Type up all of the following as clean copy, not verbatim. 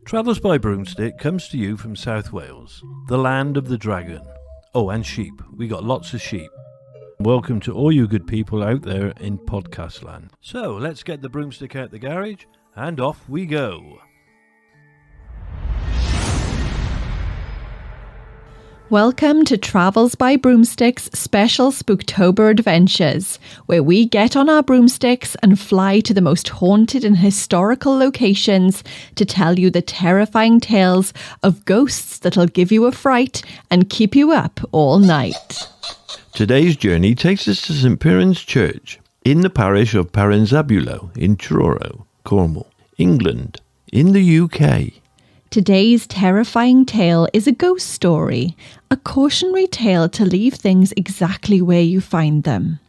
Travels by Broomstick comes to you from South Wales, the land of the dragon. Oh, and sheep. We got lots of sheep. Welcome to all you good people out there in podcast land. So, let's get the broomstick out the garage, and off we go. Welcome to Travels by Broomstick's special Spooktober adventures, where we get on our broomsticks and fly to the most haunted and historical locations to tell you the terrifying tales of ghosts that'll give you a fright and keep you up all night. Today's journey takes us to St Piran's Church in the parish of Parenzabulo in Truro, Cornwall, England, in the UK. Today's terrifying tale is a ghost story, a cautionary tale to leave things exactly where you find them.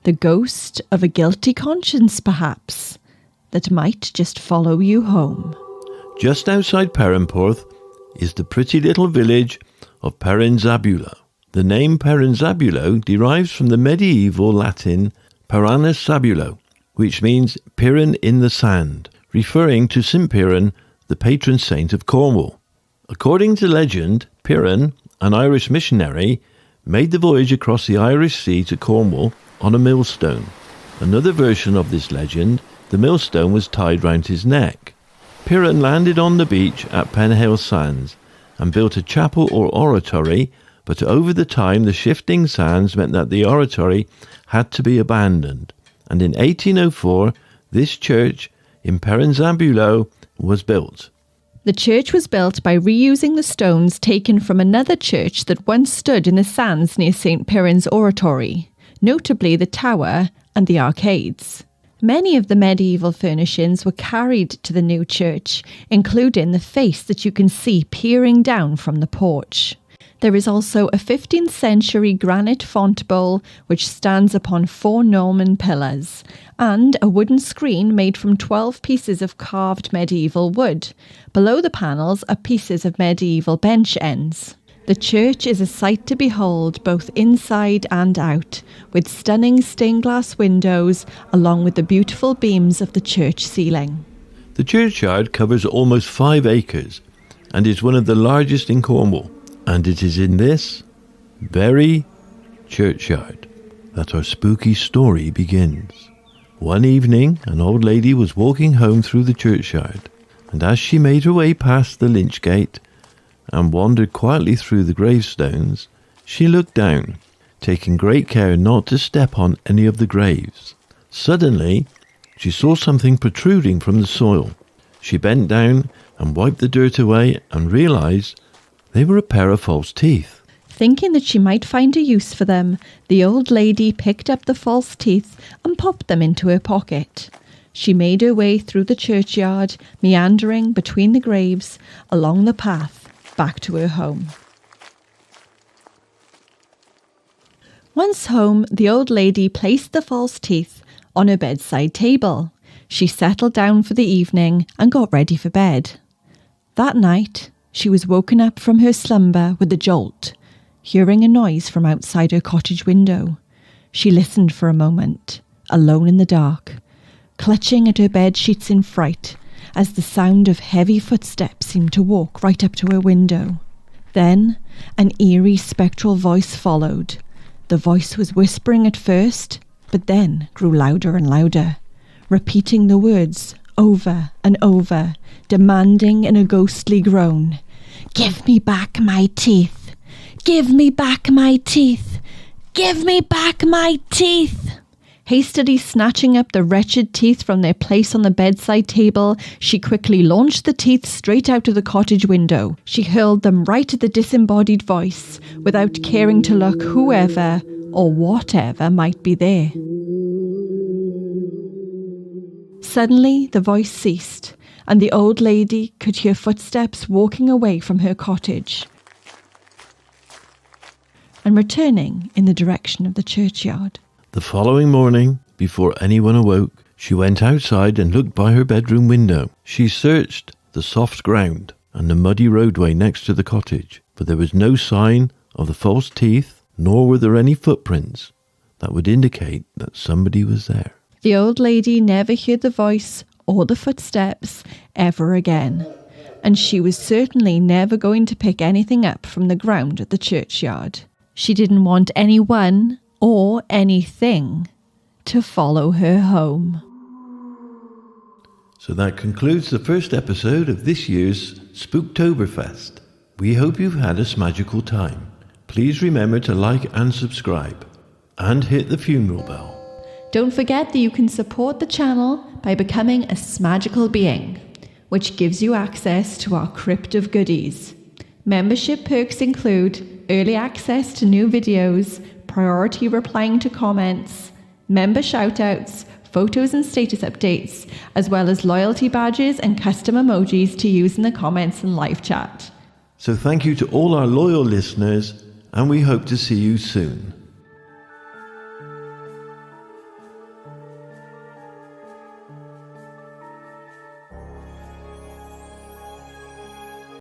The ghost of a guilty conscience, perhaps, that might just follow you home. Just outside Perranporth is the pretty little village of Parenzabulo. The name Parenzabulo derives from the medieval Latin Paranus Sabulo, which means Piran in the sand, referring to St Piran, the patron saint of Cornwall. According to legend, Piran, an Irish missionary, made the voyage across the Irish Sea to Cornwall on a millstone. Another version of this legend, the millstone was tied round his neck. Piran landed on the beach at Penhale Sands and built a chapel or oratory, but over the time the shifting sands meant that the oratory had to be abandoned. And in 1804, this church in Parenzabulo was built. The church was built by reusing the stones taken from another church that once stood in the sands near St Piran's oratory, notably the tower and the arcades. Many of the medieval furnishings were carried to the new church, including the face that you can see peering down from the porch. There is also a 15th century granite font bowl which stands upon 4 Norman pillars, and a wooden screen made from 12 pieces of carved medieval wood. Below the panels are pieces of medieval bench ends. The church is a sight to behold both inside and out, with stunning stained glass windows along with the beautiful beams of the church ceiling. The churchyard covers almost 5 acres and is one of the largest in Cornwall. And it is in this very churchyard that our spooky story begins. One evening, an old lady was walking home through the churchyard, and as she made her way past the lynch gate and wandered quietly through the gravestones, she looked down, taking great care not to step on any of the graves. Suddenly, she saw something protruding from the soil. She bent down and wiped the dirt away and realised they were a pair of false teeth. Thinking that she might find a use for them, the old lady picked up the false teeth and popped them into her pocket. She made her way through the churchyard, meandering between the graves, along the path, back to her home. Once home, the old lady placed the false teeth on her bedside table. She settled down for the evening and got ready for bed. That night, she was woken up from her slumber with a jolt, hearing a noise from outside her cottage window. She listened for a moment, alone in the dark, clutching at her bed sheets in fright, as the sound of heavy footsteps seemed to walk right up to her window. Then an eerie spectral voice followed. The voice was whispering at first, but then grew louder and louder, repeating the words over and over, demanding in a ghostly groan, "Give me back my teeth! Give me back my teeth! Give me back my teeth!" Hastily snatching up the wretched teeth from their place on the bedside table, she quickly launched the teeth straight out of the cottage window. She hurled them right at the disembodied voice, without caring to look whoever or whatever might be there. Suddenly, the voice ceased, and the old lady could hear footsteps walking away from her cottage and returning in the direction of the churchyard. The following morning, before anyone awoke, she went outside and looked by her bedroom window. She searched the soft ground and the muddy roadway next to the cottage, but there was no sign of the false teeth nor were there any footprints that would indicate that somebody was there. The old lady never heard the voice or the footsteps ever again, and she was certainly never going to pick anything up from the ground at the churchyard. She didn't want anyone or anything to follow her home. So that concludes the first episode of this year's Spooktoberfest. We hope you've had a magical time. Please remember to like and subscribe, and hit the funeral bell. Don't forget that you can support the channel by becoming a Smagical being, which gives you access to our crypt of goodies. Membership perks include early access to new videos, priority replying to comments, member shoutouts, photos and status updates, as well as loyalty badges and custom emojis to use in the comments and live chat. So thank you to all our loyal listeners, and we hope to see you soon.